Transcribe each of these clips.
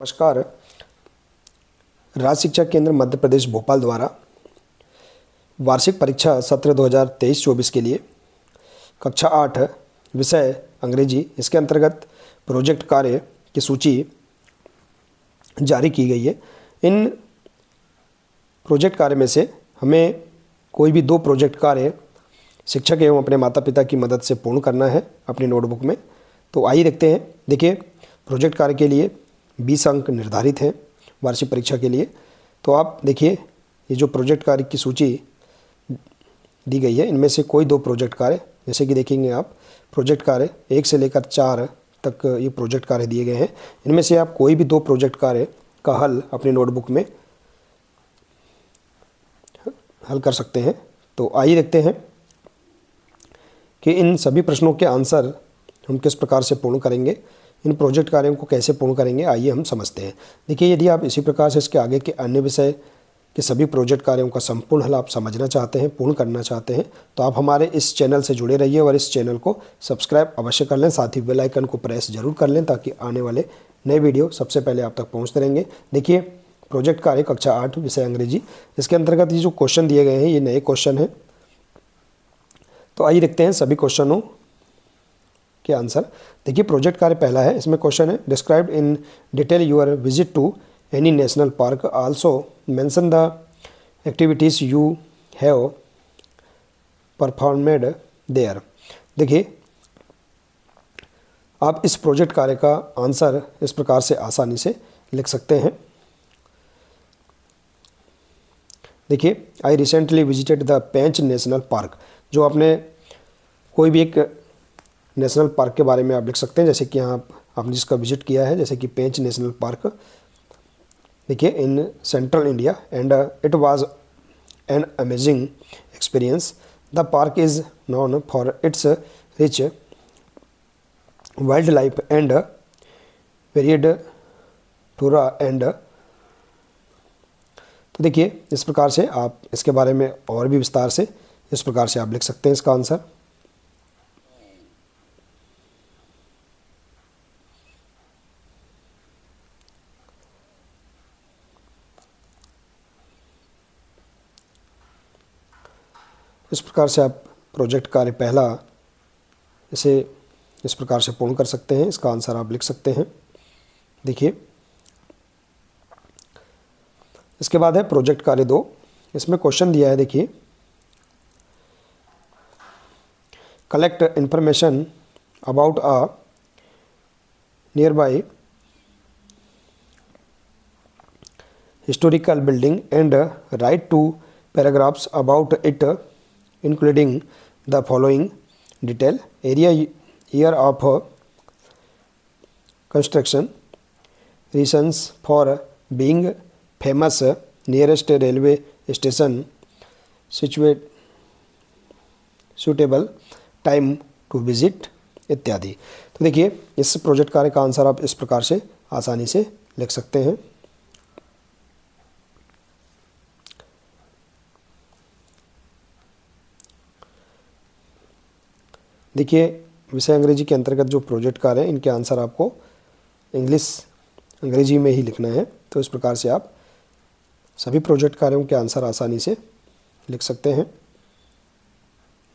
नमस्कार। राज्य शिक्षा केंद्र मध्य प्रदेश भोपाल द्वारा वार्षिक परीक्षा सत्र 2023-24 के लिए कक्षा 8 विषय अंग्रेजी, इसके अंतर्गत प्रोजेक्ट कार्य की सूची जारी की गई है। इन प्रोजेक्ट कार्य में से हमें कोई भी 2 प्रोजेक्ट कार्य शिक्षक एवं अपने माता पिता की मदद से पूर्ण करना है अपनी नोटबुक में। तो आइए देखते हैं। देखिए, प्रोजेक्ट कार्य के लिए 20 अंक निर्धारित हैं वार्षिक परीक्षा के लिए। तो आप देखिए, ये जो प्रोजेक्ट कार्य की सूची दी गई है, इनमें से कोई 2 प्रोजेक्ट कार्य, जैसे कि देखेंगे आप, प्रोजेक्ट कार्य 1 से लेकर 4 तक ये प्रोजेक्ट कार्य दिए गए हैं। इनमें से आप कोई भी 2 प्रोजेक्ट कार्य का हल अपनी नोटबुक में हल कर सकते हैं। तो आइए देखते हैं कि इन सभी प्रश्नों के आंसर हम किस प्रकार से पूर्ण करेंगे, इन प्रोजेक्ट कार्यों को कैसे पूर्ण करेंगे, आइए हम समझते हैं। देखिए, यदि आप इसी प्रकार से इसके आगे के अन्य विषय के सभी प्रोजेक्ट कार्यों का संपूर्ण हल आप समझना चाहते हैं, पूर्ण करना चाहते हैं, तो आप हमारे इस चैनल से जुड़े रहिए और इस चैनल को सब्सक्राइब अवश्य कर लें। साथ ही बेल आइकन को प्रेस जरूर कर लें ताकि आने वाले नए वीडियो सबसे पहले आप तक पहुँचते रहेंगे। देखिए, प्रोजेक्ट कार्य कक्षा 8 विषय अंग्रेजी, इसके अंतर्गत ये जो क्वेश्चन दिए गए हैं, ये नए क्वेश्चन हैं। तो आइए देखते हैं सभी क्वेश्चनों के आंसर। देखिए, प्रोजेक्ट कार्य पहला है, इसमें क्वेश्चन है, describe in detail your visit to any national park, also mention the activities you have performed there. देखिए, आप इस प्रोजेक्ट कार्य का आंसर इस प्रकार से आसानी से लिख सकते हैं। देखिए, I recently visited the Pench national park. जो आपने कोई भी एक नेशनल पार्क के बारे में आप लिख सकते हैं, जैसे कि यहाँ आपने जिसका विजिट किया है, जैसे कि पेंच नेशनल पार्क, देखिए, in central India, and it was an amazing experience. The park is known for its rich wild life and varied flora and. तो देखिए, इस प्रकार से आप इसके बारे में और भी विस्तार से इस प्रकार से आप लिख सकते हैं इसका आंसर। इस प्रकार से आप प्रोजेक्ट कार्य पहला इसे इस प्रकार से पूर्ण कर सकते हैं, इसका आंसर आप लिख सकते हैं। देखिए, इसके बाद है प्रोजेक्ट कार्य 2। इसमें क्वेश्चन दिया है, देखिए, collect information about a near by historical building and right 2 paragraphs about it including the following detail: area, year of construction, reasons for being famous, nearest railway station, suitable time to visit इत्यादि। तो देखिए, इस project कार्य का answer आप इस प्रकार से आसानी से लिख सकते हैं। देखिए, विषय अंग्रेजी के अंतर्गत जो प्रोजेक्ट कार्य हैं, इनके आंसर आपको अंग्रेजी में ही लिखना है। तो इस प्रकार से आप सभी प्रोजेक्ट कार्यों के आंसर आसानी से लिख सकते हैं।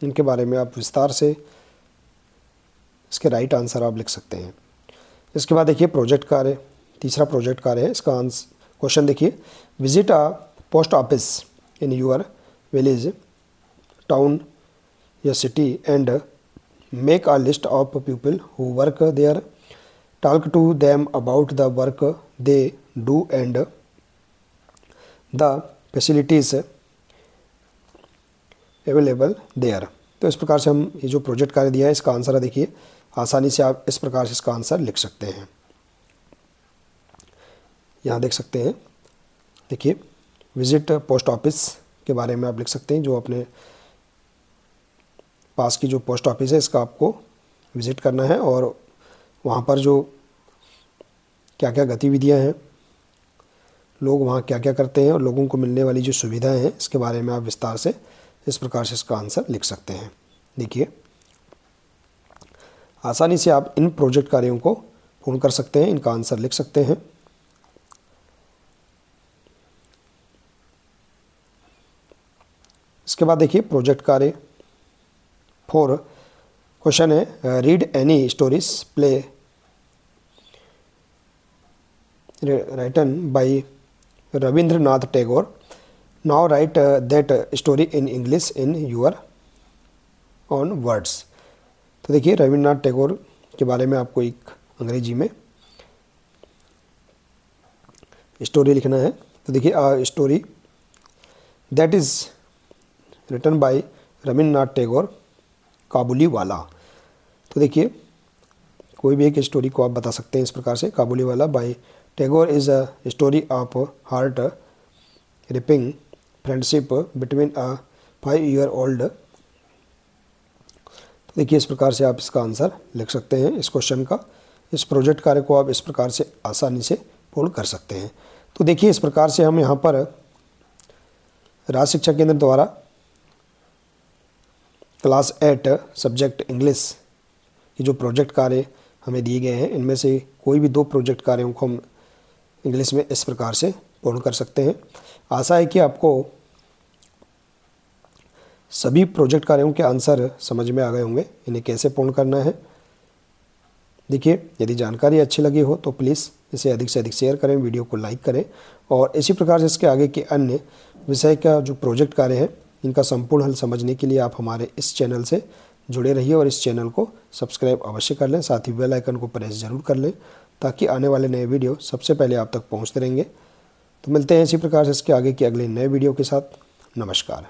इनके बारे में आप विस्तार से इसके राइट आंसर आप लिख सकते हैं। इसके बाद देखिए, प्रोजेक्ट कार्य तीसरा प्रोजेक्ट कार्य है, इसका आंसर क्वेश्चन देखिए, visit a post office in your village, town या city and make a list of people who work there, talk to them about the work they do and the facilities available there। तो इस प्रकार से हम ये जो project कार्य दिया है, इसका आंसर है, देखिए, आसानी से आप इस प्रकार से इसका आंसर लिख सकते हैं। यहाँ देख सकते हैं, देखिए, विजिट पोस्ट ऑफिस के बारे में आप लिख सकते हैं। जो अपने पास की जो पोस्ट ऑफिस है, इसका आपको विज़िट करना है और वहाँ पर जो क्या क्या गतिविधियाँ हैं, लोग वहाँ क्या क्या करते हैं और लोगों को मिलने वाली जो सुविधाएं हैं, इसके बारे में आप विस्तार से इस प्रकार से इसका आंसर लिख सकते हैं। देखिए, आसानी से आप इन प्रोजेक्ट कार्यों को पूर्ण कर सकते हैं, इनका आंसर लिख सकते हैं। इसके बाद देखिए प्रोजेक्ट कार्य 4 क्वेश्चन है, read any stories play written by Rabindranath Tagore. Now write that story in English in your own words. तो देखिए रविन्द्रनाथ टैगोर के बारे में आपको एक अंग्रेजी में स्टोरी लिखना है। तो देखिए a story that is written by Rabindranath Tagore, Kabuliwala. तो देखिए कोई भी एक स्टोरी को आप बता सकते हैं इस प्रकार से, Kabuliwala by Tagore is a story of heart ripping friendship between a 5-year-old। तो देखिए इस प्रकार से आप इसका आंसर लिख सकते हैं इस क्वेश्चन का। इस प्रोजेक्ट कार्य को आप इस प्रकार से आसानी से पूर्ण कर सकते हैं। तो देखिए इस प्रकार से हम यहाँ पर राज्य शिक्षा केंद्र द्वारा क्लास 8 सब्जेक्ट इंग्लिश की जो प्रोजेक्ट कार्य हमें दिए गए हैं, इनमें से कोई भी 2 प्रोजेक्ट कार्यों को हम इंग्लिश में इस प्रकार से पूर्ण कर सकते हैं। आशा है कि आपको सभी प्रोजेक्ट कार्यों के आंसर समझ में आ गए होंगे, इन्हें कैसे पूर्ण करना है। देखिए यदि जानकारी अच्छी लगी हो तो प्लीज़ इसे अधिक से अधिक शेयर करें, वीडियो को लाइक करें और इसी प्रकार से इसके आगे के अन्य विषय का जो प्रोजेक्ट कार्य है इनका संपूर्ण हल समझने के लिए आप हमारे इस चैनल से जुड़े रहिए और इस चैनल को सब्सक्राइब अवश्य कर लें, साथ ही बेल आइकन को प्रेस ज़रूर कर लें ताकि आने वाले नए वीडियो सबसे पहले आप तक पहुंचते रहेंगे। तो मिलते हैं इसी प्रकार से इसके आगे के अगले नए वीडियो के साथ। नमस्कार।